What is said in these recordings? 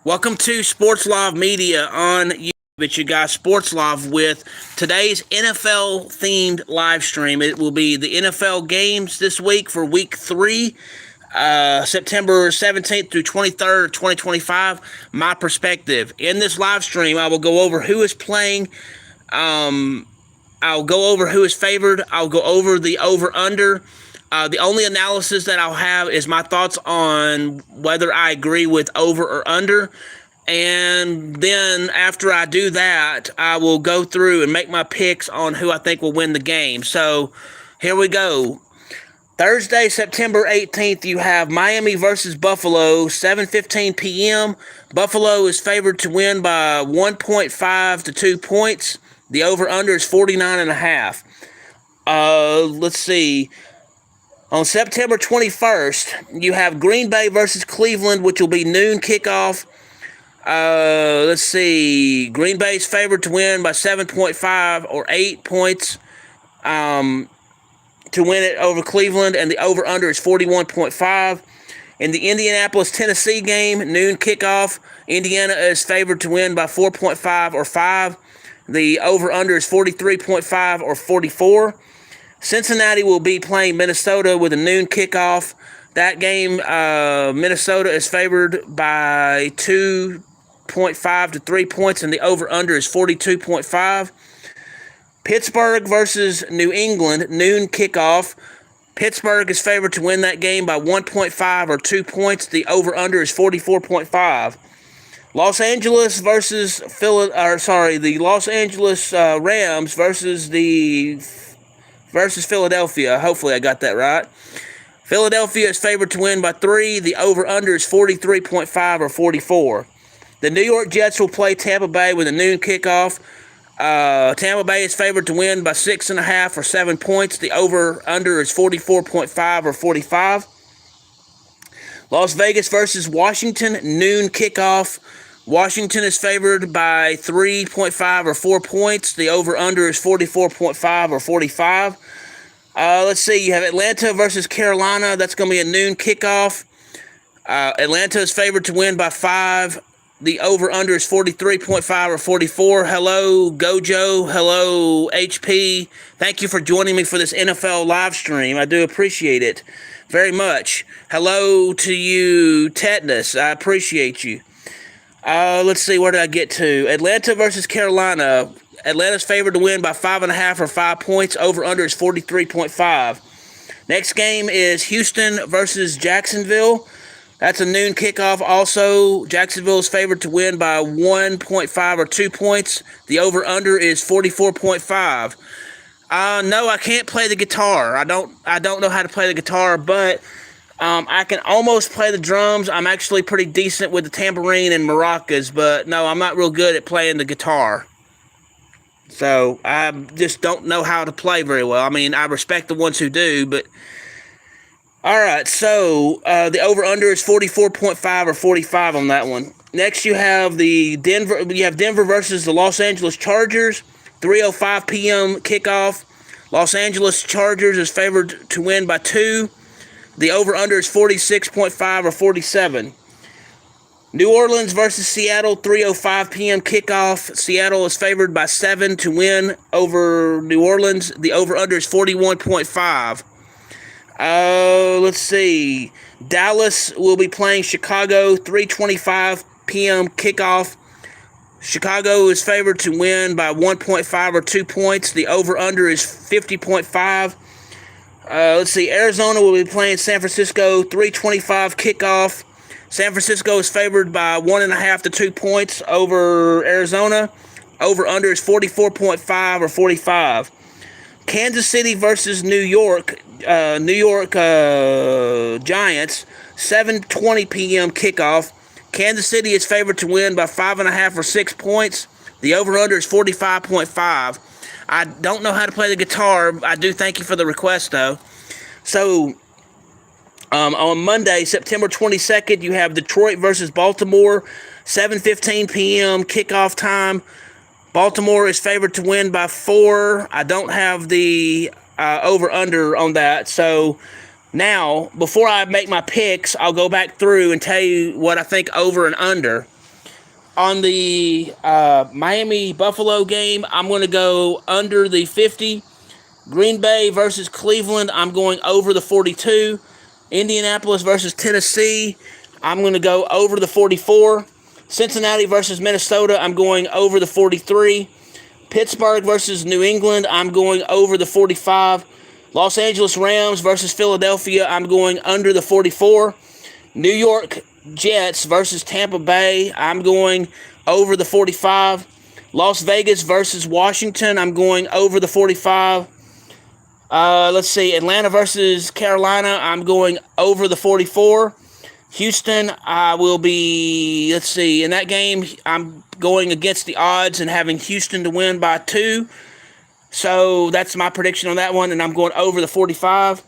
Welcome to Sports Live Media on YouTube. It's your guy Sports Live with today's NFL themed live stream. It will be the NFL games this week for week 3, September 17th through 23rd, 2025. My perspective. In this live stream, I will go over who is playing. I'll go over who is favored. I'll go over the over-under. The only analysis that I'll have is my thoughts on whether I agree with over or under. And then after I do that, I will go through and make my picks on who I think will win the game. So here we go. Thursday, September 18th, you have Miami versus Buffalo, 7:15 p.m. Buffalo is favored to win by 1.5 to 2 points. The over-under is 49.5. Let's see. On September 21st, you have Green Bay versus Cleveland, which will be noon kickoff. Let's see. Green Bay's favored to win by 7.5 or 8 points to win it over Cleveland, and the over-under is 41.5. In the Indianapolis-Tennessee game, noon kickoff, Indiana is favored to win by 4.5 or 5. The over-under is 43.5 or 44. Cincinnati will be playing Minnesota with a noon kickoff. That game, Minnesota is favored by 2.5 to 3 points, and the over-under is 42.5. Pittsburgh versus New England, noon kickoff. Pittsburgh is favored to win that game by 1.5 or 2 points. The over-under is 44.5. Los Angeles versus the Los Angeles Rams versus Philadelphia. Hopefully I got that right. Philadelphia is favored to win by 3. The over-under is 43.5 or 44. The New York Jets will play Tampa Bay with a noon kickoff. Tampa Bay is favored to win by 6.5 or 7 points. The over-under is 44.5 or 45. Las Vegas versus Washington, noon kickoff. Washington is favored by 3.5 or 4 points. The over-under is 44.5 or 45. Let's see. You have Atlanta versus Carolina. That's going to be a noon kickoff. Atlanta is favored to win by 5. The over-under is 43.5 or 44. Hello, Gojo. Hello, HP. Thank you for joining me for this NFL live stream. I do appreciate it very much. Hello to you, Tetanus. I appreciate you. Let's see, where did I get to? Atlanta versus Carolina. Atlanta's favored to win by 5.5 or 5 points. Over-under is 43.5. Next game is Houston versus Jacksonville. That's a noon kickoff also. Jacksonville is favored to win by 1.5 or 2 points. The over-under is 44.5. No, I can't play the guitar. I don't know how to play the guitar, but I can almost play the drums. I'm actually pretty decent with the tambourine and maracas, but no, I'm not real good at playing the guitar. So I just don't know how to play very well. I mean, I respect the ones who do, but all right. So the over/under is 44.5 or 45 on that one. Next, you have Denver versus the Los Angeles Chargers. 3:05 p.m. kickoff. Los Angeles Chargers is favored to win by 2. The over-under is 46.5 or 47. New Orleans versus Seattle, 3:05 p.m. kickoff. Seattle is favored by 7 to win over New Orleans. The over-under is 41.5. Let's see. Dallas will be playing Chicago, 3:25 p.m. kickoff. Chicago is favored to win by 1.5 or 2 points. The over-under is 50.5. Let's see. Arizona will be playing San Francisco, 3:25 kickoff. San Francisco is favored by 1.5 to 2 points over Arizona. Over-under is 44.5 or 45. Kansas City versus New York. New York Giants, 7:20 p.m. kickoff. Kansas City is favored to win by 5.5 or 6 points. The over-under is 45.5. I don't know how to play the guitar. I do thank you for the request, though. So, on Monday, September 22nd, you have Detroit versus Baltimore, 7:15 p.m. kickoff time. Baltimore is favored to win by 4. I don't have the over-under on that. So, now, before I make my picks, I'll go back through and tell you what I think over and under. On the Miami-Buffalo game, I'm going to go under the 50. Green Bay versus Cleveland, I'm going over the 42. Indianapolis versus Tennessee, I'm going to go over the 44. Cincinnati versus Minnesota, I'm going over the 43. Pittsburgh versus New England, I'm going over the 45. Los Angeles Rams versus Philadelphia, I'm going under the 44. New York Jets versus Tampa Bay, I'm going over the 45. Las Vegas versus Washington, I'm going over the 45. Let's see, Atlanta versus Carolina, I'm going over the 44. Houston, I will be, let's see, in that game, I'm going against the odds and having Houston to win by 2. So that's my prediction on that one, and I'm going over the 45.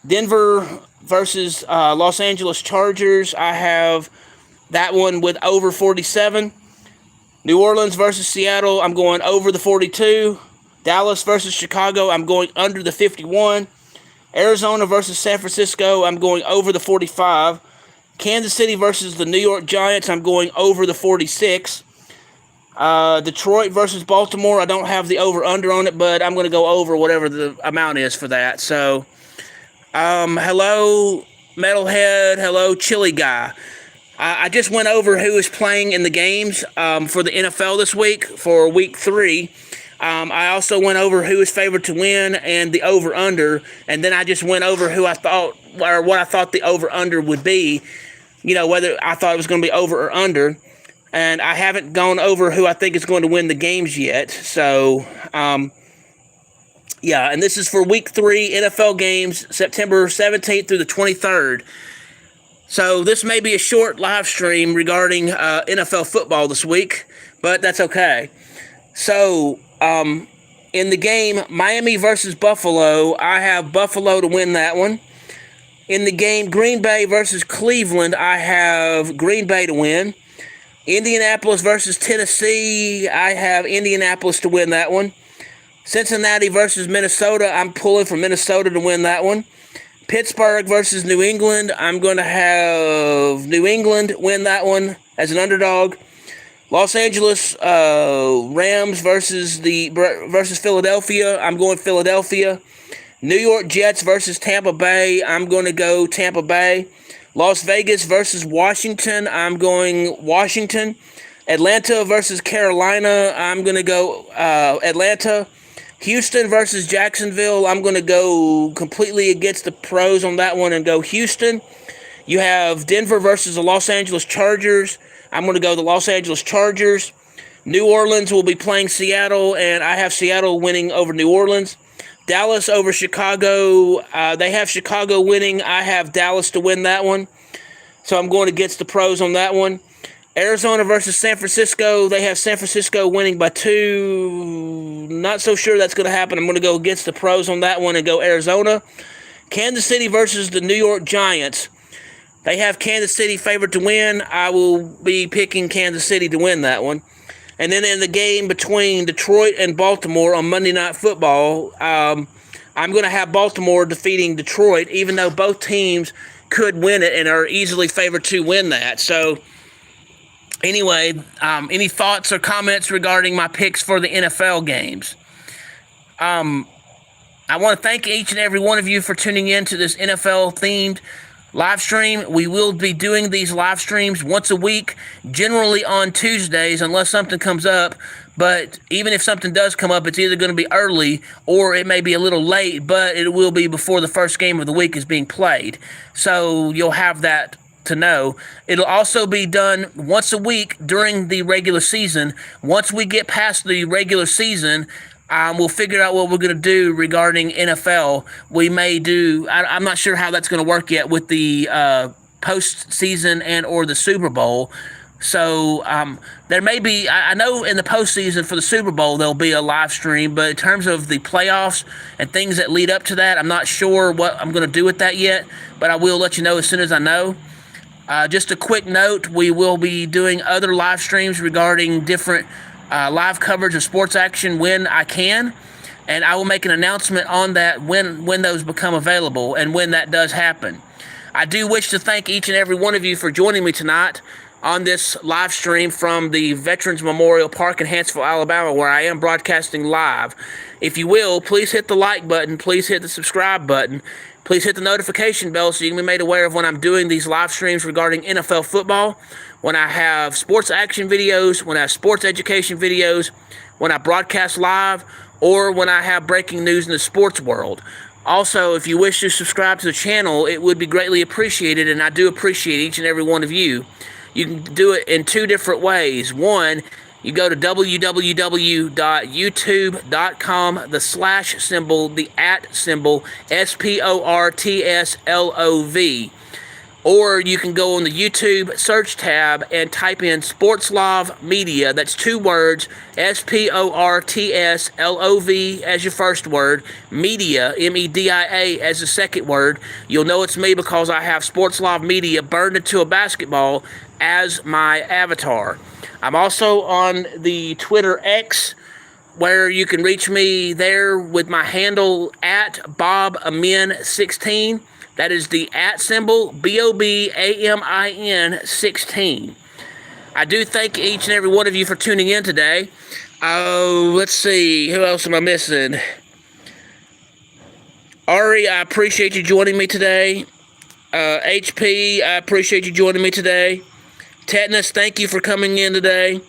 Denver versus Los Angeles Chargers, I have that one with over 47. New Orleans versus Seattle, I'm going over the 42. Dallas versus Chicago, I'm going under the 51. Arizona versus San Francisco, I'm going over the 45. Kansas City versus the New York Giants, I'm going over the 46. Detroit versus Baltimore, I don't have the over-under on it, but I'm going to go over whatever the amount is for that. So, hello, Metalhead. Hello, Chili Guy. I just went over who is playing in the games for the NFL this week for Week 3. I also went over who is favored to win and the over-under, and then I just went over who I thought, or what I thought the over-under would be, whether I thought it was going to be over or under, and I haven't gone over who I think is going to win the games yet. So, yeah, and this is for Week 3 NFL games, September 17th through the 23rd. So this may be a short live stream regarding NFL football this week, but that's okay. So, in the game, Miami versus Buffalo, I have Buffalo to win that one. In the game, Green Bay versus Cleveland, I have Green Bay to win. Indianapolis versus Tennessee, I have Indianapolis to win that one. Cincinnati versus Minnesota, I'm pulling for Minnesota to win that one. Pittsburgh versus New England, I'm going to have New England win that one as an underdog. Los Angeles Rams versus Philadelphia, I'm going Philadelphia. New York Jets versus Tampa Bay, I'm going to go Tampa Bay. Las Vegas versus Washington, I'm going Washington. Atlanta versus Carolina, I'm going to go Atlanta. Houston versus Jacksonville, I'm going to go completely against the pros on that one and go Houston. You have Denver versus the Los Angeles Chargers. I'm going to go the Los Angeles Chargers. New Orleans will be playing Seattle, and I have Seattle winning over New Orleans. Dallas over Chicago. They have Chicago winning. I have Dallas to win that one. So I'm going against the pros on that one. Arizona versus San Francisco. They have San Francisco winning by 2. Not so sure that's going to happen. I'm going to go against the pros on that one and go Arizona. Kansas City versus the New York Giants. They have Kansas City favored to win. I will be picking Kansas City to win that one. And then in the game between Detroit and Baltimore on Monday Night Football, I'm going to have Baltimore defeating Detroit, even though both teams could win it and are easily favored to win that. So, anyway, any thoughts or comments regarding my picks for the NFL games? I want to thank each and every one of you for tuning in to this NFL-themed live stream. We will be doing these live streams once a week, generally on Tuesdays, unless something comes up. But even if something does come up, it's either going to be early or it may be a little late, but it will be before the first game of the week is being played. So you'll have that to know. It'll also be done once a week during the regular season. Once we get past the regular season, we'll figure out what we're going to do regarding NFL. We may do, I'm not sure how that's going to work yet with the postseason and or the Super Bowl. So there may be, I know in the postseason for the Super Bowl there'll be a live stream, but in terms of the playoffs and things that lead up to that, I'm not sure what I'm going to do with that yet, but I will let you know as soon as I know. Just a quick note, we will be doing other live streams regarding different live coverage of sports action when I can, and I will make an announcement on that when those become available and when that does happen. I do wish to thank each and every one of you for joining me tonight. on this live stream from the Veterans Memorial Park in Hanceville, Alabama, where I am broadcasting live. If you will, please hit the like button. Please hit the subscribe button. Please hit the notification bell so you can be made aware of when I'm doing these live streams regarding NFL football, when I have sports action videos, when I have sports education videos, when I broadcast live, or when I have breaking news in the sports world. Also, if you wish to subscribe to the channel, it would be greatly appreciated, and I do appreciate each and every one of you. You can do it in two different ways. One, you go to www.youtube.com, the slash symbol, the at symbol, SPORTSLOV. Or you can go on the YouTube search tab and type in Sportslov Media. That's two words, SPORTSLOV as your first word, Media, MEDIA as the second word. You'll know it's me because I have Sportslov Media burned into a basketball as my avatar. I'm also on the Twitter X, where you can reach me there with my handle at BobAmin16. That is the at symbol, BOBAMIN 16. I do thank each and every one of you for tuning in today. Let's see, who else am I missing? Ari, I appreciate you joining me today. HP, I appreciate you joining me today. Tetanus, thank you for coming in today.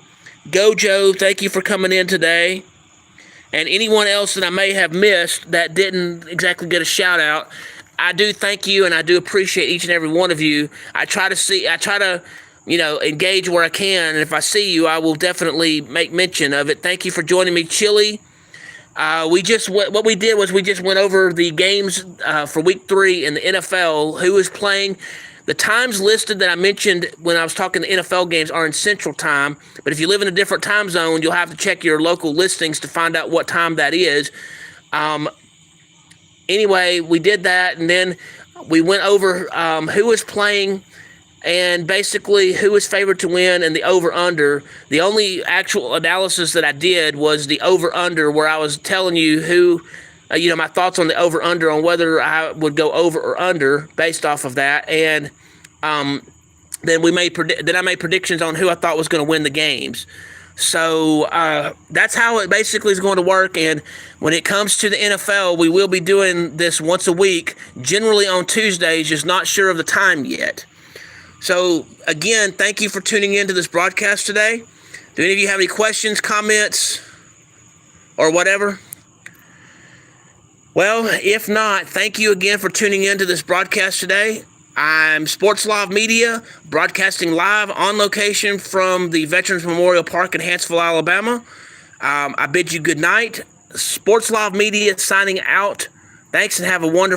Gojo, thank you for coming in today. And anyone else that I may have missed that didn't exactly get a shout out, I do thank you, and I do appreciate each and every one of you. I try to, engage where I can, and if I see you, I will definitely make mention of it. Thank you for joining me, Chili. What we just went over the games for Week 3 in the NFL, who is playing. The times listed that I mentioned when I was talking the NFL games are in Central Time, but if you live in a different time zone, you'll have to check your local listings to find out what time that is. Anyway, we did that, and then we went over who was playing and basically who was favored to win and the over-under. The only actual analysis that I did was the over-under, where I was telling you who, my thoughts on the over-under, on whether I would go over or under based off of that. And then I made predictions on who I thought was going to win the games. So that's how it basically is going to work. And when it comes to the NFL, we will be doing this once a week, generally on Tuesdays, just not sure of the time yet. So, again, thank you for tuning into this broadcast today. Do any of you have any questions, comments, or whatever? Well, if not, thank you again for tuning into this broadcast today. I'm Sportslov Media, broadcasting live on location from the Veterans Memorial Park in Hanceville, Alabama. I bid you good night. Sportslov Media signing out. Thanks, and have a wonderful